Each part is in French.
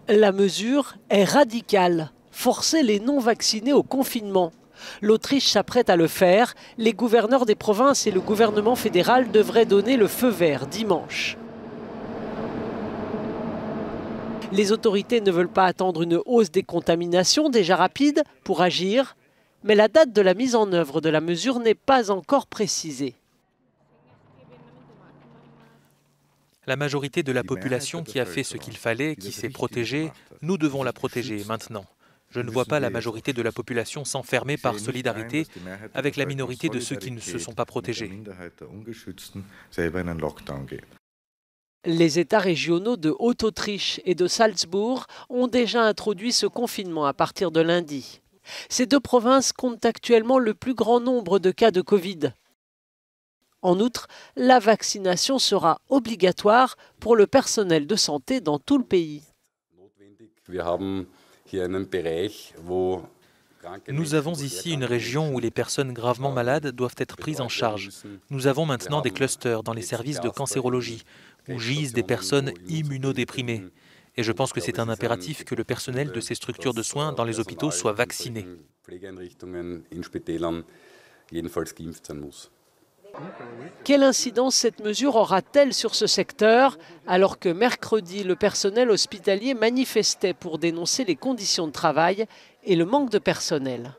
La mesure est radicale. Forcer les non-vaccinés au confinement. L'Autriche s'apprête à le faire. Les gouverneurs des provinces et le gouvernement fédéral devraient donner le feu vert dimanche. Les autorités ne veulent pas attendre une hausse des contaminations déjà rapide pour agir, mais la date de la mise en œuvre de la mesure n'est pas encore précisée. La majorité de la population qui a fait ce qu'il fallait, qui s'est protégée, nous devons la protéger maintenant. Je ne vois pas la majorité de la population s'enfermer par solidarité avec la minorité de ceux qui ne se sont pas protégés. Les États régionaux de Haute-Autriche et de Salzbourg ont déjà introduit ce confinement à partir de lundi. Ces deux provinces comptent actuellement le plus grand nombre de cas de Covid. En outre, la vaccination sera obligatoire pour le personnel de santé dans tout le pays. Nous avons ici une région où les personnes gravement malades doivent être prises en charge. Nous avons maintenant des clusters dans les services de cancérologie, où gisent des personnes immunodéprimées. Et je pense que c'est un impératif que le personnel de ces structures de soins dans les hôpitaux soit vacciné. Quelle incidence cette mesure aura-t-elle sur ce secteur, alors que mercredi, le personnel hospitalier manifestait pour dénoncer les conditions de travail et le manque de personnel?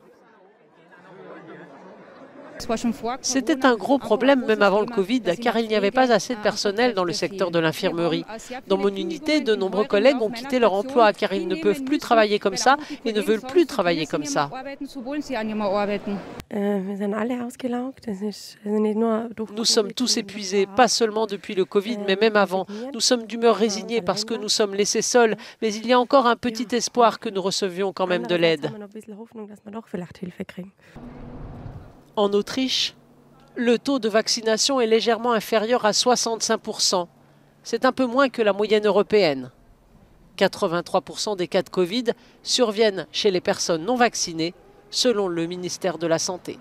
C'était un gros problème même avant le Covid, car il n'y avait pas assez de personnel dans le secteur de l'infirmerie. Dans mon unité, de nombreux collègues ont quitté leur emploi car ils ne peuvent plus travailler comme ça et ne veulent plus travailler comme ça. Nous sommes tous épuisés, pas seulement depuis le Covid, mais même avant. Nous sommes d'humeur résignée parce que nous sommes laissés seuls, mais il y a encore un petit espoir que nous recevions quand même de l'aide. En Autriche, le taux de vaccination est légèrement inférieur à 65%. C'est un peu moins que la moyenne européenne. 83% des cas de Covid surviennent chez les personnes non vaccinées, selon le ministère de la Santé.